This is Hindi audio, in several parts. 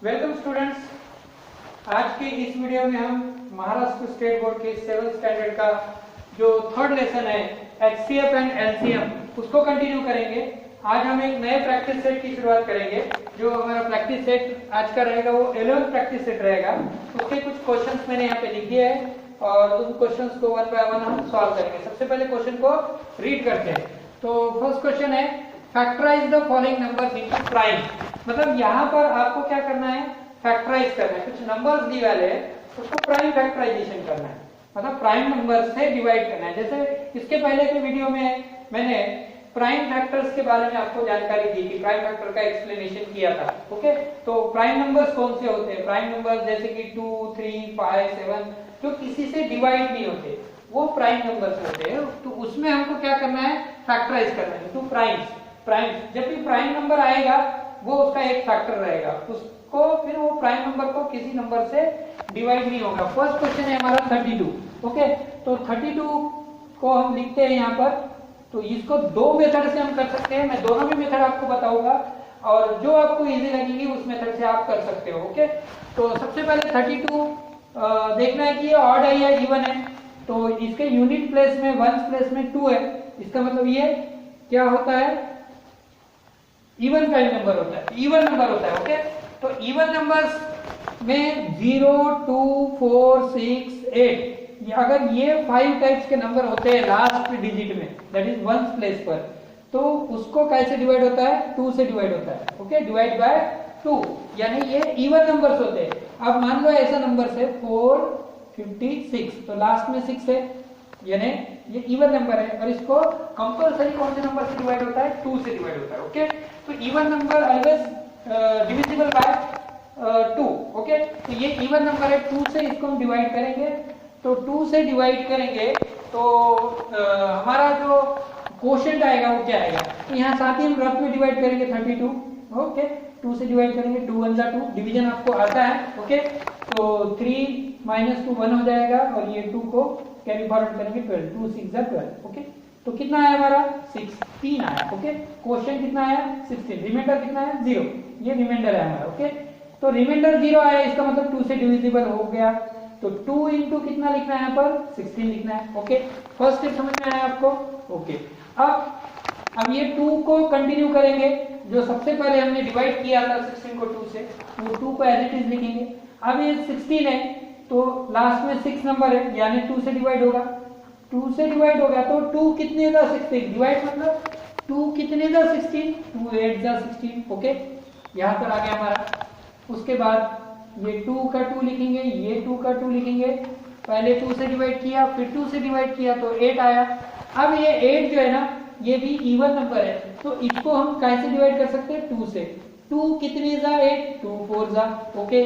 Welcome students. आज की इस वीडियो में हम महाराष्ट्र स्टेट बोर्ड के 7th स्टैंडर्ड का जो थर्ड लेसन है HCF एंड LCM उसको कंटिन्यू करेंगे। आज हम एक नए प्रैक्टिस सेट की शुरुआत करेंगे। जो हमारा प्रैक्टिस सेट आज का रहेगा वो 11th प्रैक्टिस सेट रहेगा। उसके कुछ क्वेश्चंस मैंने यहाँ पे लिखे हैं और उन क्वेश्चंस को वन बाय वन हम सॉल्व करेंगे। सबसे पहले क्वेश्चन को रीड करते हैं। तो फर्स्ट क्वेश्चन है factorize the following numbers into prime. मतलब यहाँ पर आपको क्या करना है, फैक्टराइज करना है। कुछ नंबर्स दिए वाले हैं उसको प्राइम फैक्टराइजेशन करना है, मतलब प्राइम नंबर से डिवाइड करना है। जैसे इसके पहले के वीडियो में मैंने प्राइम फैक्टर्स के बारे में आपको जानकारी दी थी, प्राइम फैक्टर का एक्सप्लेनेशन किया था। ओके, तो प्राइम नंबर्स कौन से होते हैं? प्राइम नंबर्स जैसे कि 2, 3, 5, 7 जो किसी से डिवाइड नहीं होते वो प्राइम नंबर्स होते हैं। तो उसमें हमको क्या करना है, फैक्टराइज करना है। तो प्राइम्स जब भी प्राइम नंबर आएगा वो उसका एक फैक्टर रहेगा, उसको फिर वो प्राइम नंबर को किसी नंबर से डिवाइड नहीं होगा। फर्स्ट क्वेश्चन है हमारा 32। ओके, तो 32 को हम लिखते हैं यहाँ पर। तो इसको दो मेथड से हम कर सकते हैं, मैं दोनों भी मेथड आपको बताऊंगा और जो आपको इजी लगेगी उस मेथड से आप कर सकते हो। ओके, तो सबसे पहले 32 देखना है कि ये ऑड है या इवन है। तो इसके यूनिट प्लेस में वंस प्लेस में 2 है, इसका मतलब ये क्या होता है, इवन प्राइम नंबर होता है, इवन नंबर होता है। ओके, तो इवन नंबर्स में 0, 2, 4, 6, 8 अगर ये 5 टाइप्स के नंबर होते हैं लास्ट डिजिट में, दैट इज वंस प्लेस पर, तो उसको कैसे डिवाइड होता है, 2 से डिवाइड होता है। ओके, डिवाइड बाय 2, यानी ये इवन नंबर्स होते हैं। अब मान लो ऐसा नंबर है 456, तो लास्ट में 6 है, यानी ये इवन नंबर है और इसको कंपलसरी कौन से नंबर से डिवाइड होता है, 2 से डिवाइड होता है। ओके, तो even number always divisible by 2। Okay, तो ये इवन नंबर है, 2 से इसको हम डिवाइड करेंगे। तो 2 से डिवाइड करेंगे तो हमारा जो कोशेंट आएगा वो क्या आएगा, तो यहाँ साथ ही हम रफ में डिवाइड करेंगे 32। ओके, 2 से डिवाइड करेंगे, 2 1 2, डिवीजन आपको आता है। ओके, तो 3 - 2 1 हो जाएगा और ये 2 को कैरी फॉरवर्ड करेंगे 12, 2 6 12। ओके, तो कितना आया हमारा 16 आया। ओके, क्वेश्चन कितना आया 16, रिमाइंडर कितना है 0, ये रिमाइंडर है हमारा। ओके, तो रिमाइंडर 0 आया, इसका मतलब 2 से डिविजिबल हो गया। तो 2 इंटू कितना लिखना है यहाँ पर 16 लिखना है। ओके, फर्स्ट स्टेप समझ में आया आपको। ओके, अब ये 2 को कंटिन्यू करेंगे, जो सबसे पहले हमने डिवाइड किया था 16 को 2 से, वो 2 को एज इट इज लिखेंगे। अब ये 16 है तो लास्ट में 6 नंबर है, यानी 2 से डिवाइड होगा। 2 से डिवाइड होगा तो 2 कितने का 16, डिवाइड मतलब 2 कितने का 16, 2 8 जा 16। ओके, यहाँ पर आ गया हमारा। उसके बाद ये 2 का 2 लिखेंगे, ये 2 का 2 लिखेंगे। पहले 2 से डिवाइड किया, फिर 2 से डिवाइड किया तो 8 आया। अब ये 8 जो है ना, ये भी इवन नंबर है, तो इसको हम कैसे डिवाइड कर सकते हैं, 2 से। 2 कितने जा 8, 2 4 जा। ओके,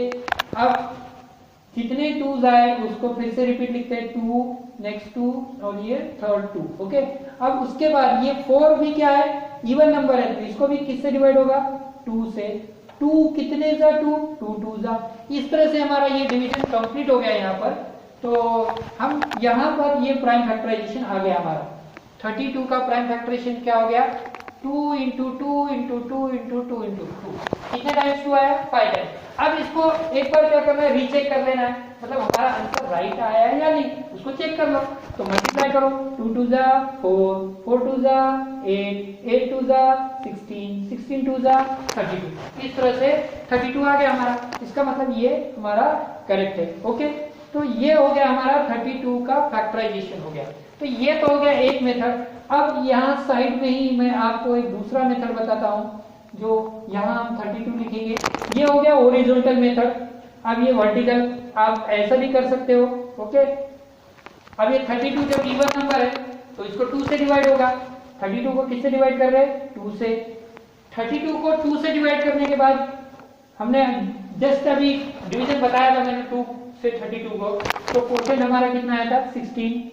अब कितने 2 आए उसको फिर से रिपीट लिखते हैं, 2 नेक्स्ट 2 और ये थर्ड 2। ओके, अब उसके बाद ये 4 भी क्या है, इवन नंबर है, तो इसको भी किससे डिवाइड होगा, 2 से। 2 कितने जा 2, 2 2 जा। इस तरह से हमारा ये डिवीजन कंप्लीट हो गया यहाँ पर। तो हम यहाँ पर ये प्राइम फैक्टराइजेशन आ गया हमारा। 32 का प्राइम फैक्टराइजेशन क्या हो गया, 2 इंटू 2 इंटू 2 इंटू 2 इंटू 2। कितने टाइम्स 2 आया, 5 टाइम्स। अब इसको एक बार क्या करना है, रीचेक कर लेना है, मतलब हमारा आंसर राइट आया है या नहीं, उसको चेक कर लो। तो मल्टीप्लाई करो, 2 2 जा 4, 4 2 जा 8, 8 2 जा 16, 16 2 जा 32। इस तरह से 32 आ गया हमारा, इसका मतलब ये हमारा करेक्ट है। ओके, तो ये हो गया हमारा 32 का फैक्टराइजेशन हो गया। तो ये तो हो गया एक मेथड। अब यहाँ साइड में ही मैं आपको एक दूसरा मेथड बताता हूँ, जो यहाँ हम 32 लिखेंगे। ये हो गया हॉरिजॉन्टल मेथड। अब ये वर्टिकल आप ऐसा भी कर सकते हो। ओके, अब ये 32 जब इवन नंबर है तो इसको 2 से डिवाइड होगा। 32 को किससे डिवाइड कर रहे हैं, 2 से। 32 को 2 से डिवाइड करने के बाद हमने जस्ट अभी डिवीजन बताया था मैंने 2 से 32 को, तो क्वोटिएंट हमारा कितना आया था 16।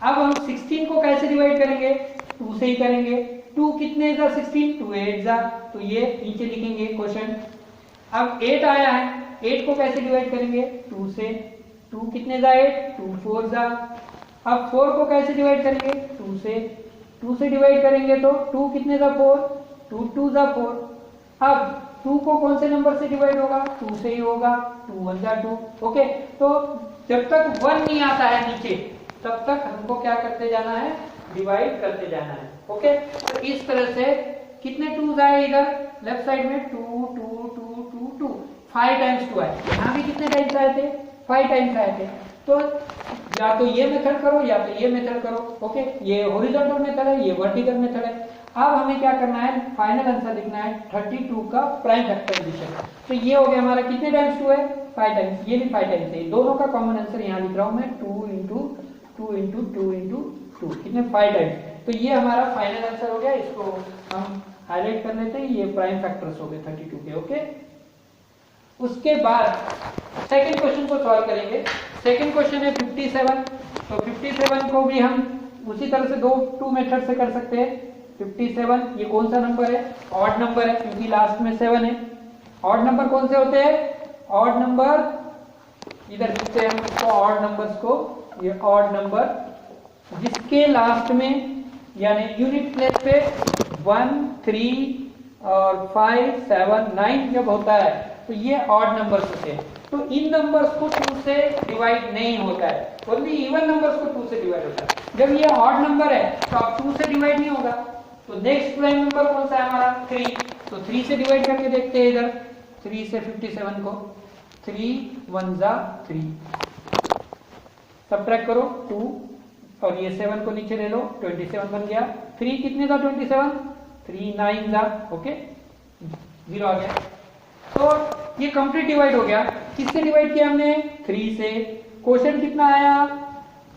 अब हम 16 को कैसे डिवाइड करेंगे, 2 से ही करेंगे। 2 कितने जा 16, 2 8 जा, तो ये नीचे लिखेंगे क्वेश्चन। अब 8 आया है, 8 को कैसे डिवाइड करेंगे, 2 से। 2 कितने जा 8, 2 4 जा। अब 4 को कैसे डिवाइड करेंगे, 2 से। 2 से डिवाइड करेंगे तो 2 कितने जा 4, 2 2 जा 4। अब 2 को कौन से नंबर से डिवाइड होगा, 2 से ही होगा, 2 1 जा 2। ओके, तो जब तक 1 नहीं आता है नीचे तब तक हमको क्या करते जाना है, डिवाइड करते जाना है। ओके, तो इस तरह से कितने 2 आए इधर लेफ्ट साइड में, 2 2 2 2 2, 5 टाइम्स 2 आए। यहाँ भी कितने टाइम्स आए थे, 5 टाइम्स आए थे। तो या तो ये मेथड करो या तो ये मेथड करो। ओके, ये हॉरिजॉन्टल मेथड है, ये वर्टिकल मेथड है। अब हमें क्या करना है, फाइनल आंसर लिखना है 32 का प्राइम फैक्टराइजेशन। तो ये हो गया हमारा कितने टाइम्स 2 है, 5 टाइम्स, ये भी 5 टाइम्स है। दोनों का कॉमन आंसर यहाँ लिख रहा हूँ मैं, 2 इंटू 2 इंटू 2 इंटू 2, कितने 5 टाइम्स। तो ये हमारा फाइनल आंसर हो गया। इसको हम हाईलाइट कर लेते हैं, ये प्राइम फैक्टर्स हो गए 32 के। ओके, उसके बाद सेकंड क्वेश्चन को सॉल्व करेंगे। सेकंड क्वेश्चन है 57। तो 57 को भी हम उसी तरह से टू मेथड से कर सकते हैं। 57 ये कौन सा नंबर है, ऑड नंबर है क्योंकि लास्ट में 7 है। ऑड नंबर कौन से होते हैं, ऑड नंबर, इधर लिखते हैं हम इसको ऑड नंबर्स को, ये ऑड नंबर जिसके लास्ट में यानी यूनिट प्लेस पे 1 3 और 5 7 9 जब होता है तो ये ऑड नंबर्स होते हैं। तो इन नंबर्स को 2 से डिवाइड नहीं होता है, ओनली इवन नंबर्स को 2 से डिवाइड होता है। जब ये ऑड नंबर है तो अब 2 से डिवाइड नहीं होगा। तो नेक्स्ट प्राइम नंबर कौन सा है हमारा, 3। तो 3 से डिवाइड करके देखते हैं इधर, 3 से 57 को, 3 1 जा 3, सब्ट्रैक्ट करो 2 और ये 7 को नीचे ले लो, 27 बन गया। 3 कितने था 27, 3 9 जा, ओके 0 आ गया। तो ये कंप्लीट डिवाइड हो गया। किससे डिवाइड किया हमने, 3 से। क्वेश्चन कितना आया,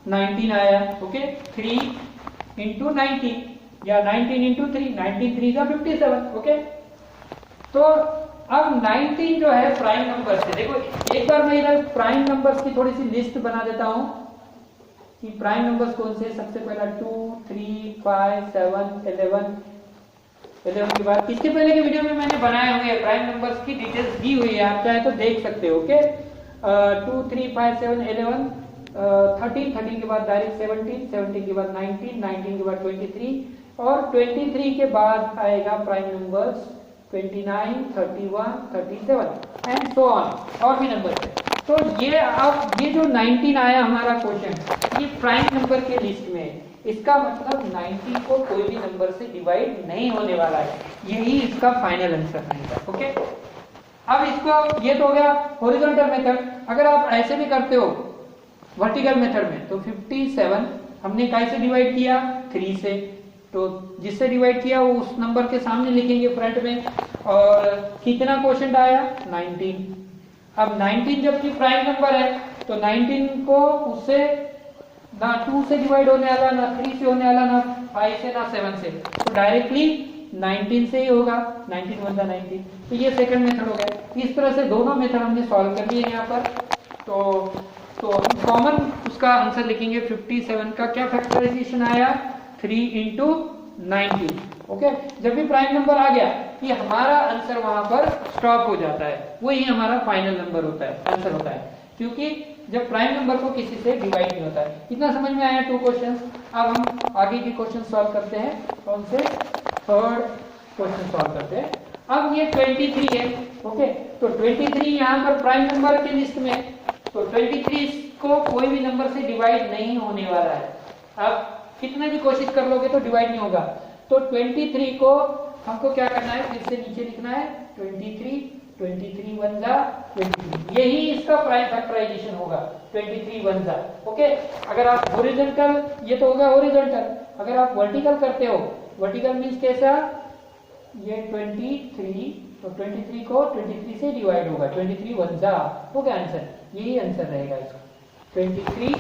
19 आया। ओके, 3 इंटू 19 या 19 इंटू 3, 19 3 जा 57। ओके, तो अब 19 जो है प्राइम नंबर से, देखो एक बार मैं इधर प्राइम नंबर्स की थोड़ी सी लिस्ट बना देता हूं कि प्राइम नंबर्स कौन से। सबसे पहला 2 3 5 7 11 के बाद इसके पहले के वीडियो में मैंने बनाए हुए हैं प्राइम नंबर्स की डिटेल्स दी हुई है, आप चाहे तो देख सकते हो। ओके, 2 3 5 7 11 13 के बाद डायरेक्ट 17 के बाद 19 के बाद 23 और 23 के बाद आएगा prime numbers 29 31 37 and so on, और भी नंबर है। तो ये अब ये जो 19 आया हमारा क्वेश्चन, ये प्राइम नंबर के लिस्ट में है। इसका मतलब 90 को कोई भी नंबर से डिवाइड नहीं होने वाला है, यही इसका फाइनल आंसर रहेगा। ओके, अब इसको, ये तो हो गया हॉरिजॉन्टल मेथड। अगर आप ऐसे भी करते हो वर्टिकल मेथड में, तो 57 हमने कैसे डिवाइड किया, 3 से। तो जिससे डिवाइड किया वो उस नंबर के सामने लिखेंगे फ्रंट में। और कितना क्वेश्चन आया, 19। अब 19 जबकि प्राइम नंबर है तो 19 को उससे ना 2 से डिवाइड होने वाला, ना 3 से होने वाला, ना 5 से, ना 7 से, तो डायरेक्टली 19 से ही होगा। 19 1 19। तो ये सेकंड मेथड हो गया। इस तरह से दोनों मेथड हमने सॉल्व कर लिए यहाँ पर। तो हम कॉमन उसका आंसर लिखेंगे। 57 का क्या फैक्टराइजेशन आया, 3 इंटू 19। ओके, जब भी प्राइम नंबर आ गया कि हमारा आंसर वहां पर स्टॉप हो जाता है, वही हमारा फाइनल नंबर होता है, आंसर होता है, क्योंकि जब प्राइम नंबर को किसी से डिवाइड नहीं होता है। इतना समझ में आया 2 क्वेश्चंस। अब हम आगे के क्वेश्चन सॉल्व करते हैं। कौन से, थर्ड क्वेश्चन सॉल्व करते हैं। अब ये 23 है। ओके, तो 23 यहाँ पर प्राइम नंबर की लिस्ट में, तो 23 को कोई भी नंबर से डिवाइड नहीं होने वाला है। अब कितने भी कोशिश कर लोगे तो डिवाइड नहीं होगा। तो 23 को हमको क्या करना है, फिर से नीचे लिखना है 23 1 जा 23, यही इसका प्राइम फैक्टराइजेशन होगा। 23 1 जा। ओके, अगर आप हॉरिजॉन्टल, ये तो होगा हॉरिजॉन्टल। अगर आप वर्टिकल करते हो, वर्टिकल मींस कैसा, ये 23, तो 23 को 23 से डिवाइड होगा, 23 1 जा हो गया आंसर, यही आंसर रहेगा इसका। 23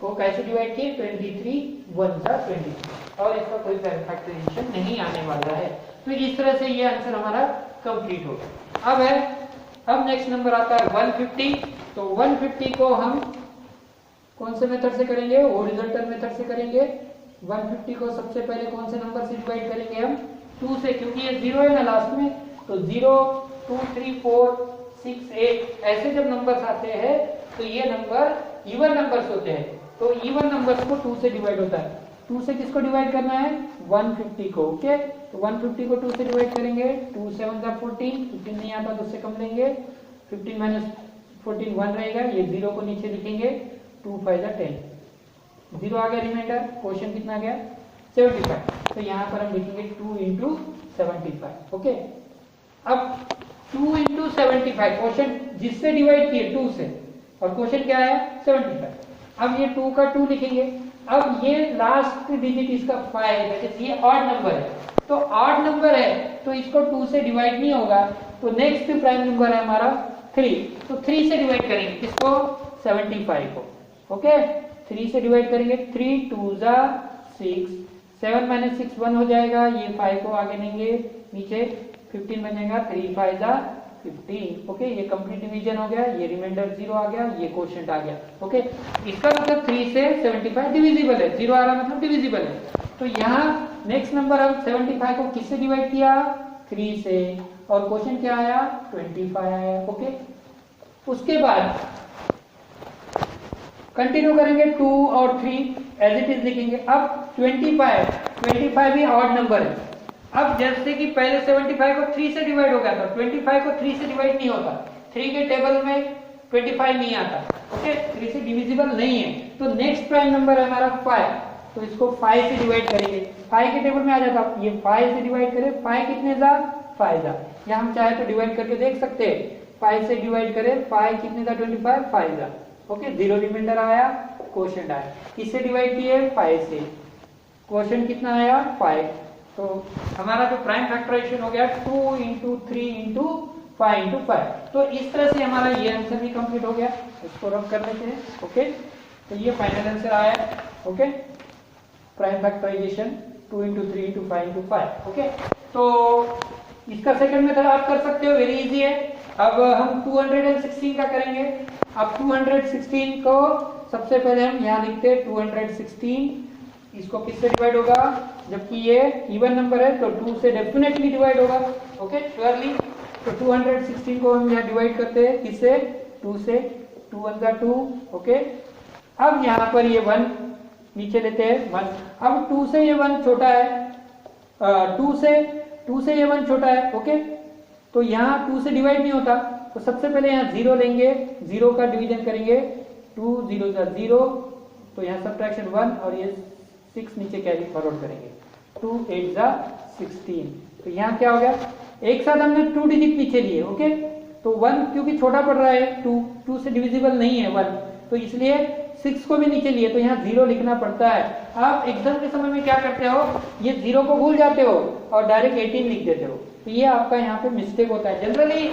को कैसे डिवाइड किए, 23 1 जा 23, और इसका कोई फैक्टराइजेशन नहीं आने वाला है। तो इस तरह से ये आंसर हमारा कंप्लीट हो गया। अब नेक्स्ट नंबर आता है 150। तो 150 को हम कौन से मेथड से करेंगे, हॉरिजॉन्टल मेथड से करेंगे। 150 को सबसे पहले कौन से नंबर से डिवाइड करेंगे हम, 2 से, क्योंकि ये 0 है ना लास्ट में। तो 0 2 3 4 6 8 ऐसे जब नंबर्स आते हैं तो ये नंबर इवन नंबर्स होते हैं। तो इवन नंबर्स को 2 से डिवाइड होता है। 2 से किसको डिवाइड करना है? 150 को। ओके, तो 150 को 2 से डिवाइड करेंगे, 2 7 जा 14, 15 नहीं आता तो उससे कम लेंगे, 15 माइनस 14 1 रहेगा, ये 0 को नीचे लिखेंगे, 2 5 जा 10, 0 आ गया रिमाइंडर। क्वेश्चन कितना आ गया? 75। तो यहाँ पर हम लिखेंगे 2 इंटू 75। ओके, अब 2 इंटू 75 क्वेश्चन जिससे डिवाइड किए 2 से, और क्वेश्चन क्या है? 75। अब ये 2 का 2 लिखेंगे। अब ये लास्ट डिजिट इसका 5 है, ये ऑड नंबर है, तो ऑड नंबर है तो इसको 2 से डिवाइड नहीं होगा, तो नेक्स्ट प्राइम नंबर है हमारा 3, तो 3 से डिवाइड करेंगे किसको? 75 को। ओके, 3 से डिवाइड करेंगे, 3 2 जा 6, 7 माइनस 6 1 हो जाएगा, ये 5 को आगे लेंगे नीचे, 15 बनेगा, 3 5 जा 15। ओके, ये कंप्लीट डिवीजन हो गया, ये रिमाइंडर 0 आ गया, ये क्वोशिएंट आ गया। ओके, इसका मतलब 3 से 75 डिविजिबल है, 0 आ रहा मतलब डिविजिबल है। तो यहाँ नेक्स्ट नंबर हम 75 को किससे डिवाइड किया? 3 से, और क्वेश्चन क्या आया? 25 आया। ओके, उसके बाद कंटिन्यू करेंगे, 2 और 3 एज इट इज लिखेंगे। अब 25 भी ऑड नंबर है। अब जैसे कि पहले 75 को 3 से डिवाइड हो गया था, 25 को 3 से डिवाइड नहीं होता, 3 के टेबल में 25 नहीं आता। ओके, 3 से डिविजिबल नहीं है, तो नेक्स्ट प्राइम नंबर है हमारा 5, तो इसको 5 से डिवाइड करेंगे, 5 के टेबल में आ जाता, ये 5 से डिवाइड करें, 5 कितने जा? 5 जा, या हम चाहे तो डिवाइड करके देख सकते हैं, 5 से डिवाइड करें, 5 कितने जा? 25, 5 जा। ओके, 0 रिमाइंडर आया, क्वोशिएंट आया। किससे डिवाइड किए? 5 से, क्वोशिएंट कितना आया? 5। तो हमारा जो प्राइम फैक्टराइजेशन हो गया 2 इंटू 3 इंटू 5 इंटू 5। तो इस तरह से हमारा ये आंसर भी कंप्लीट हो गया, इसको रब कर लेते हैं। ओके, तो ये फाइनल आंसर आया। Okay, prime factorization 2 into 3 into 5 into 5। Okay, तो इसका सेकंड मेथड आप कर सकते हो, वेरी इजी है। अब हम 216 का करेंगे। अब 216 को सबसे पहले हम यहाँ लिखते हैं 216, इसको किससे डिवाइड होगा? जबकि ये इवन नंबर है तो 2 से डेफिनेटली डिवाइड होगा। Okay, surely. तो 216 को हम यहाँ डिवाइड करते हैं किससे? 2 से, 2 1 जा 2। ओके, अब यहाँ पर ये 1 नीचे लेते हैं 1। अब 2 से ये 1 छोटा है, 2 से ये 1 छोटा है। ओके, तो यहाँ 2 से डिवाइड नहीं होता, तो सबसे पहले यहाँ 0 लेंगे, 0 का डिवीजन करेंगे, 2 0 जा 0, तो यहाँ सब्ट्रैक्शन 1 और ये 6 नीचे कैरी फॉरवर्ड करेंगे, 2 8 जा 16। तो यहाँ क्या हो गया? एक साथ हमने 2 डिजिट पीछे लिए। ओके, तो 1 क्योंकि छोटा पड़ रहा है, 2 से डिविजिबल नहीं है 1, तो इसलिए 6 को भी नीचे लिए, तो यहाँ 0 लिखना पड़ता है। आप एग्जाम के समय में क्या करते हो? ये 0 को भूल जाते हो और डायरेक्ट 18 लिख देते हो, तो ये आपका यहाँ पे मिस्टेक होता है। जनरली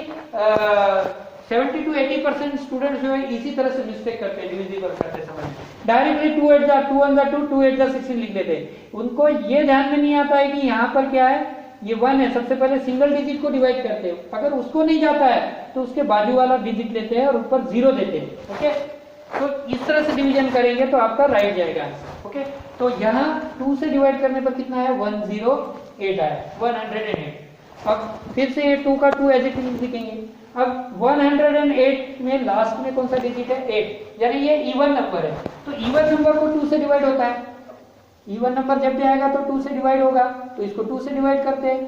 70 to 80% स्टूडेंट्स जो है इसी तरह से मिस्टेक करते हैं डिविजिबल करते समय, डायरेक्टली 2 8 जा 2 1 जा 2, 2 8 जा 16 लिख देते हैं। उनको ये ध्यान में नहीं आता है कि यहाँ पर क्या है, ये 1 है, सबसे पहले सिंगल डिजिट को डिवाइड करते हैं, अगर उसको नहीं जाता है तो उसके बाजू वाला डिजिट लेते हैं और ऊपर 0 देते हैं। ओके, तो इस तरह से डिवीजन करेंगे तो आपका राइट जाएगा। ओके, तो यहाँ 2 से डिवाइड करने पर कितना है? 108 आया, 108। अब फिर से ये 2 का 2 एज इट इज लिखेंगे। अब 108 में लास्ट में कौन सा डिजिट है? 8, यानी ये इवन नंबर है, तो इवन नंबर को 2 से डिवाइड होता है। इवन नंबर जब भी आएगा तो 2 से डिवाइड होगा, तो इसको 2 से डिवाइड करते हैं,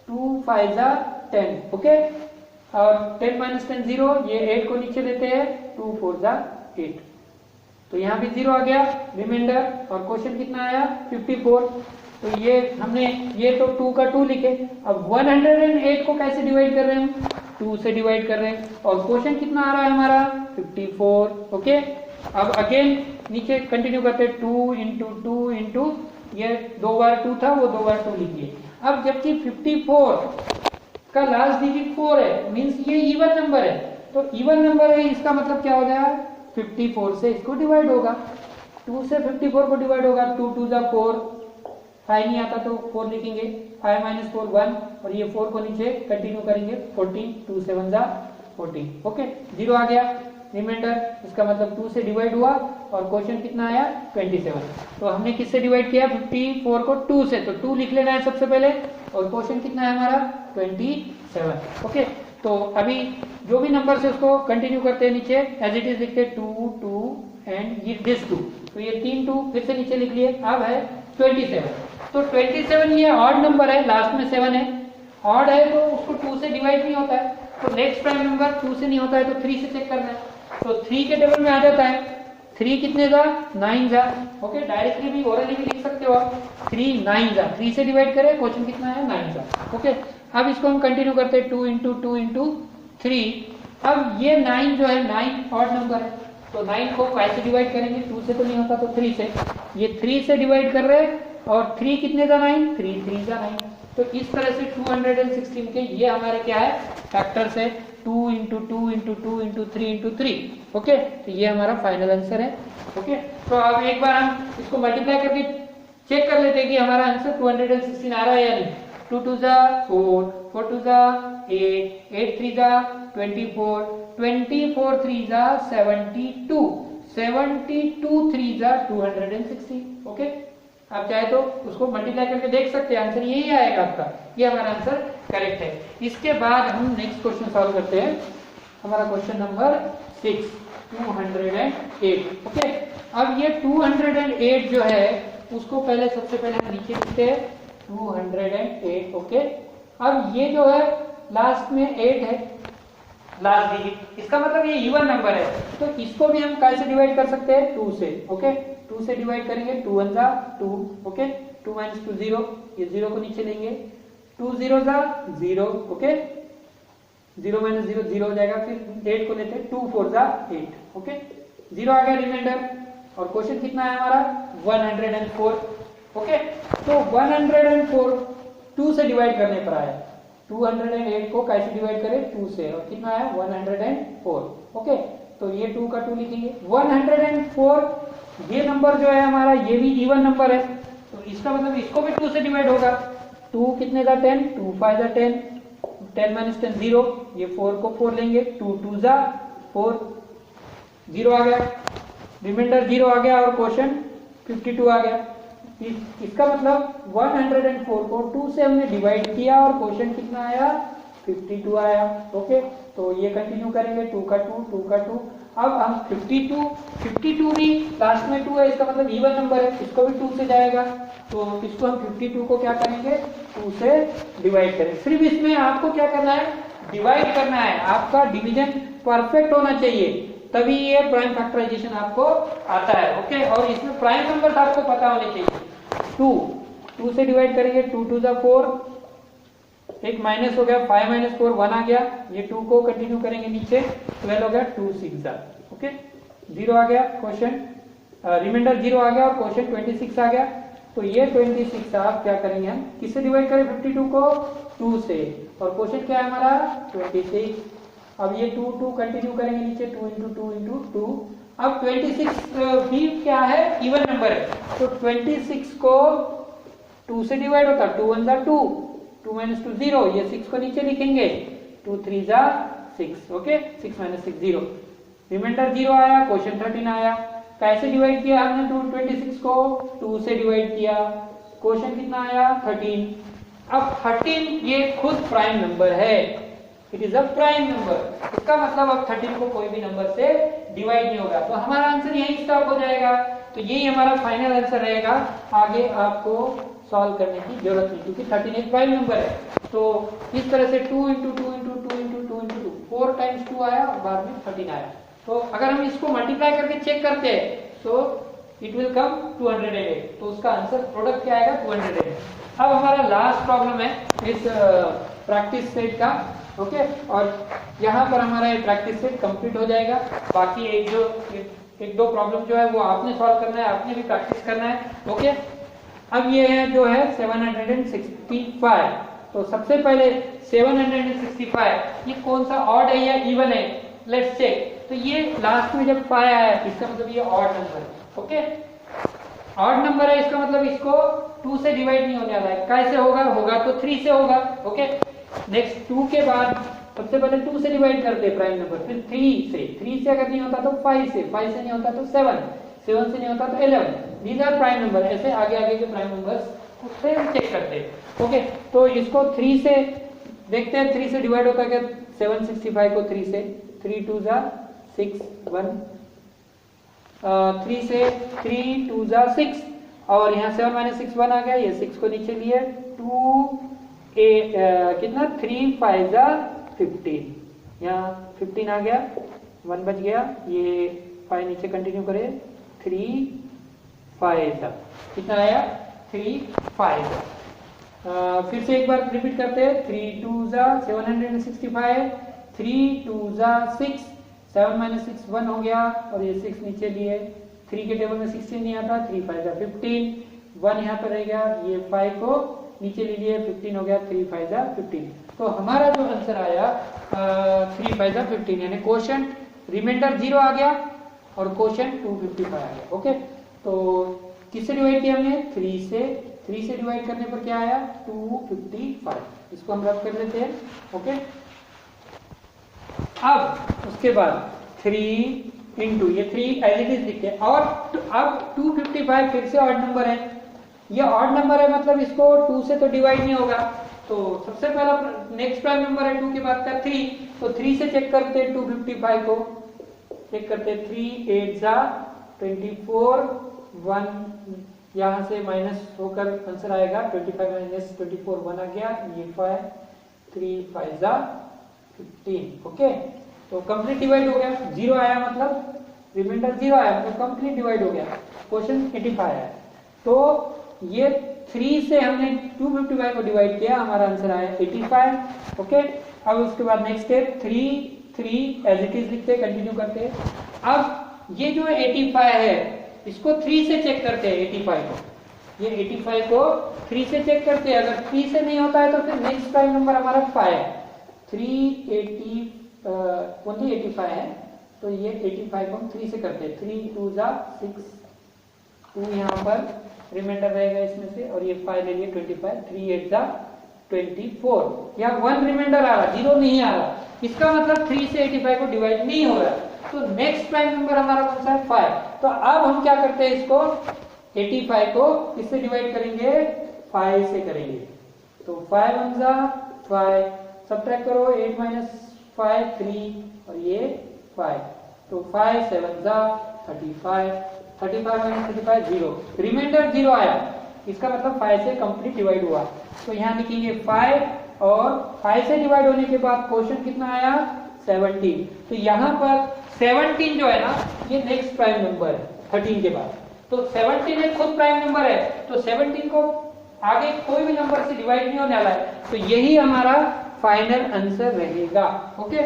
2 5 जा 10। ओके, और 10 माइनस 10 0, ये 8 को नीचे लेते हैं, 2 4 जा 8, तो यहाँ भी 0 आ गया रिमाइंडर, और क्वेश्चन कितना आया? 54। तो ये हमने ये तो 2 का 2 लिखे। अब 108 को कैसे डिवाइड कर रहे हैं हम? 2 से डिवाइड कर रहे हैं, और क्वेश्चन कितना आ रहा है हमारा? 54। ओके, अब अगेन नीचे कंटिन्यू करते हैं, 2 इंटू 2 इंटू, ये 2 बार 2 था, वो 2 बार 2 लिखिए। अब जबकि 54 का लास्ट डिजिट 4 है, मीन्स ये इवन नंबर है, तो इवन नंबर है, इसका मतलब क्या हो गया? 54 से इसको डिवाइड होगा, 2 से 54 को डिवाइड होगा, 2 2 जा 4, 5 नहीं आता तो 4 लिखेंगे, 5 माइनस 4 1, और ये 4 को नीचे कंटिन्यू करेंगे, 14, 2 7 जा 14। ओके, 0 आ गया रिमाइंडर, इसका मतलब 2 से डिवाइड हुआ, और क्वेश्चन कितना आया? 27। तो हमने किससे डिवाइड किया? 54 को 2 से, तो 2 लिख लेना है सबसे पहले, और क्वेश्चन कितना है हमारा? 27। ओके, तो अभी जो भी नंबर है उसको कंटिन्यू करते हैं नीचे, एज इट इज लिखते 2 2 एंड दिस 2, तो ये 3 2 फिर से नीचे लिख लिए। अब है 27। तो 27 ये ऑड नंबर है, लास्ट में 7 है, ऑड है तो उसको 2 से डिवाइड नहीं होता है, तो नेक्स्ट प्राइम नंबर 2 से नहीं होता है तो 3 से चेक करना है। तो 3 के टेबल में आ जाता है, 3 कितने जा 9 जा, ओके डायरेक्टली भी ओरली भी लिख सकते हो आप, 3 9 जा, 3 से डिवाइड करें, क्वेश्चन कितना है 9 जा, ओके। अब इसको हम कंटिन्यू करते हैं 2 इंटू 2 इंटू 3। अब ये 9 जो है 9 ऑड नंबर है, तो 9 को कैसे डिवाइड करेंगे, 2 से तो नहीं होता तो 3 से, ये 3 से डिवाइड कर रहे हैं, और 3 कितने जा 9, 3 3 जा 9। तो इस तरह से 216 के ये हमारे क्या है फैक्टर्स है, 2 into 2 into 2 into 3 into 3, okay. तो ये हमारा फाइनल आंसर है, ओके। तो अब एक बार हम इसको मल्टीप्लाई करके चेक कर लेते हैं कि हमारा आंसर 216 आ रहा है या नहीं। 2 2 जा 4, 4 2 जा 8, 8 3 जा 24, 24 3 जा 72, 72 3 जा 260, ओके। आप चाहे तो उसको मल्टीप्लाई करके देख सकते हैं, आंसर यही आएगा आपका, ये हमारा आंसर करेक्ट है। इसके बाद हम नेक्स्ट क्वेश्चन सॉल्व करते हैं, हमारा क्वेश्चन नंबर 6, 208, ओके। अब ये 208 जो है उसको पहले सबसे पहले हम नीचे लिखते हैं 208, ओके। अब ये जो है लास्ट में 8 है, लास्ट डिजिट, इसका मतलब ये इवन नंबर है, तो इसको भी हम कैसे डिवाइड कर सकते हैं 2 से, ओके। 2 से डिवाइड करेंगे, 2 1 जा 2, ओके, 2 minus 2 0, ये 0 को नीचे लेंगे, 2 0 जा 0, ओके, 0 minus 0 0 हो जाएगा, फिर 8 को लेते हैं, 2 4 जा 8, ओके, 0 आ गया रिमाइंडर, और क्वेश्चन कितना है हमारा 104, ओके। तो 104 2 से डिवाइड करने पर आया, 208 को कैसे डिवाइड करें 2 से, और कितना है 104, ओके। तो ये 2 का 2 लिखेंगे, 104 ये नंबर जो है हमारा ये भी इवन नंबर है, तो इसका मतलब इसको भी 2 से डिवाइड होगा, 2 कितने जा 10, 2 5 जा 10, 10 minus 10 0, ये 4 को 4 लेंगे, 2 2 जा 4, 0 आ गया, रिमाइंडर 0 आ गया, और क्वेश्चन 52 आ गया। इसका मतलब 104 को 2 से हमने डिवाइड किया और क्वेश्चन कितना आया 52 आया, ओके। तो ये कंटिन्यू करेंगे, 2 का 2, 2 का 2, अब हम 52 भी लास्ट में 2 है, इसका मतलब इवन नंबर है, इसको भी 2 से जाएगा, तो इसको हम 52 को क्या करेंगे 2 से डिवाइड करेंगे। सिर्फ इसमें आपको क्या करना है डिवाइड करना है, आपका डिवीजन परफेक्ट होना चाहिए, तभी ये प्राइम फैक्टराइजेशन आपको आता है, ओके। और इसमें प्राइम नंबर्स आपको पता होने चाहिए। 2 से डिवाइड करेंगे, 2 2 जा 4, एक माइनस हो गया, 5 minus 4 1 आ गया, ये 2 को कंटिन्यू करेंगे नीचे, 12 हो गया, 2 6 जा, ओके, 0 आ गया, क्वेश्चन रिमाइंडर 0 आ गया, और क्वेश्चन 26 आ गया। तो ये 26 आप क्या करेंगे, हम किससे डिवाइड करें 52 को 2 से, और क्वेश्चन क्या है हमारा 26। अब ये 2 2 कंटिन्यू करेंगे नीचे, 2 इंटू 2 इंटू 2। अब 26 भी क्या है इवन नंबर है, तो 26 को 2 से डिवाइड होता है, 2 1 जा 2, 2 minus 2 0, ये 6 को नीचे लिखेंगे, 2 3 जा 6, ओके, 6 minus 6 0, रिमाइंडर 0 आया, क्वेश्चन 13 आया। कैसे डिवाइड किया हमने 26 को 2 से डिवाइड किया, क्वेश्चन कितना आया 13। अब 13 ये खुद प्राइम नंबर है, it is a prime number, इसका मतलब अब 13 को कोई भी नंबर से डिवाइड नहीं होगा, तो हमारा आंसर यही स्टॉप हो जाएगा। तो यही हमारा फाइनल आंसर रहेगा, आगे आपको सॉल्व करने की जरूरत नहीं, क्योंकि 13 एक प्राइम नंबर है। तो इस तरह से 2 into 2 into 2 into 2 into 2, 4 times 2 आया और बाद में 13 आया। तो अगर हम इसको मल्टीप्लाई करके चेक करते हैं तो इट विल कम 208, तो उसका आंसर प्रोडक्ट क्या आएगा 208। अब हमारा लास्ट प्रॉब्लम है इस प्रैक्टिस सेट का, ओके, और यहाँ पर हमारा ये प्रैक्टिस सेट कंप्लीट हो जाएगा। बाकी एक दो प्रॉब्लम जो है वो आपने सॉल्व करना है, आपने भी प्रैक्टिस करना है, ओके। अब ये है जो है 765, तो सबसे पहले 765 ये कौन सा ऑड है या इवन है, लेट्स चेक। तो ये लास्ट में जब 5 आया इसका मतलब ये ऑड नंबर है, ओके, ऑड नंबर है, इसका मतलब इसको 2 से डिवाइड नहीं होने वाला है। कैसे होगा तो 3 से होगा, ओके। नेक्स्ट 2 के बाद सबसे पहले 2 से डिवाइड करते हैं प्राइम नंबर, फिर 3 से अगर नहीं होता तो 5 से नहीं होता तो 7 से नहीं होता तो 11, दीज आर प्राइम नंबर। ऐसे आगे के प्राइम नंबर्स उससे हम चेक करते हैं, ओके। तो इसको 3 से देखते हैं, 3 से डिवाइड होता है 765 को 3 से, 3 2 जा 6 1, 3 से 3 2 जा 6, और यहाँ 7 माइनस 6 1 आ गया, ये 6 को नीचे लिए कितना 3 5 जा 15, यहाँ 15 आ गया, 1 बच गया, ये 5 नीचे कंटिन्यू करे 3 5 जा कितना आया 3 5 जा। फिर से एक बार रिपीट करते हैं 3 2 जा 765, 3 2 जा 6, 7 माइनस 6 1 हो गया और ये 6 नीचे लिए, 3 के टेबल में 16 नहीं आता, 3 5 जा 15, 1 यहाँ पर रह गया, ये 5 को नीचे ले लिए 15 हो गया, 3 5 जा 15। तो हमारा जो आंसर आया 3 5 जा 15, यानी क्वोशंट रिमाइंडर 0 आ गया और क्वोशंट 255 आ गया। ओके, तो किससे डिवाइड किया हमने 3 से डिवाइड करने पर क्या आया 255, इसको हम रब कर लेते हैं। ओके, अब उसके बाद 3 इंटू ये 3 एज इट इज लिखते हैं, और अब 255 फिर से ऑड नंबर है, ये ऑड नंबर है मतलब इसको 2 से तो डिवाइड नहीं होगा, तो सबसे पहला नेक्स्ट प्राइम नंबर है 2 के बाद का 3, तो 3 से चेक करते हैं 255 को, चेक करते हैं 3 8 जा 24, 1 यहाँ से माइनस होकर आंसर आएगा 25 माइनस 24 1 आ गया, ये 5 3 5 जा 15। ओके, तो कंप्लीट डिवाइड हो गया, 0 आया मतलब रिमाइंडर 0 आया मतलब कंप्लीट डिवाइड हो गया, क्वेश्चन 85 आया। तो ये 3 से हमने 255 को डिवाइड किया, हमारा आंसर आया 85। ओके, अब उसके बाद next step 3 as it is लिखते कंटिन्यू करते। अब ये जो 85 है इसको 3 से चेक करते हैं, 85 को, ये 85 को 3 से चेक करते हैं, अगर 3 से नहीं होता है तो फिर नेक्स्ट प्राइम नंबर हमारा 5 है, 380 ओनली 85 है, तो ये 85 को हम 3 से करते हैं, 3 2 जा 6, 2 यहाँ पर रिमाइंडर रहेगा इसमें से, और ये 5 ले लिए 25, 3 8 जा 24, यहाँ 1 रिमाइंडर आ रहा, 0 नहीं आ रहा, इसका मतलब 3 से 85 को डिवाइड नहीं हो रहा, तो नेक्स्ट प्राइम नंबर हमारा कौन सा है 5। तो अब हम क्या करते हैं, इसको 85 को किससे डिवाइड करेंगे 5 से करेंगे, तो 5 1 जा 5, सब्ट्रैक्ट करो 8 माइनस 5 3 और ये 5, तो 5 7 जा 35, 35 माइनस 35 0, रिमाइंडर 0 आया, इसका मतलब 5 से कंप्लीट डिवाइड हुआ, तो यहाँ लिखेंगे 5 और 5 से डिवाइड होने के बाद क्वेश्चन कितना आया 17। तो यहाँ पर 17 जो है ना ये नेक्स्ट प्राइम नंबर है 13 के बाद, तो 17 एक खुद प्राइम नंबर है, तो 17 को आगे कोई भी नंबर से डिवाइड नहीं होने वाला है, तो यही हमारा फाइनल आंसर रहेगा। ओके,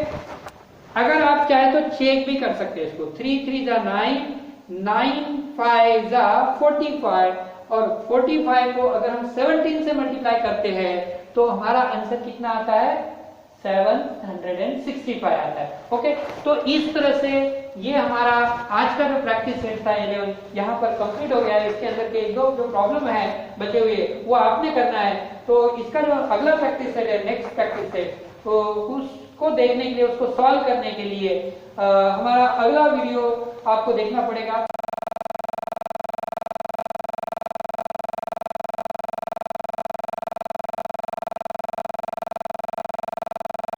अगर आप चाहे तो चेक भी कर सकते हैं इसको, 3 3 जा 9, 9 5 जा 45, और 45 को अगर हम 17 से मल्टीप्लाई करते हैं तो हमारा आंसर कितना आता है 765 आता है। ओके, तो इस तरह से ये हमारा आज का जो प्रैक्टिस सेट था 11 यहाँ पर कंप्लीट हो गया है। इसके अंदर के एक दो जो प्रॉब्लम है बचे हुए वो आपने करना है, तो इसका जो अगला प्रैक्टिस सेट है नेक्स्ट प्रैक्टिस सेट, तो उसको देखने के लिए उसको सॉल्व करने के लिए हमारा अगला वीडियो आपको देखना पड़ेगा।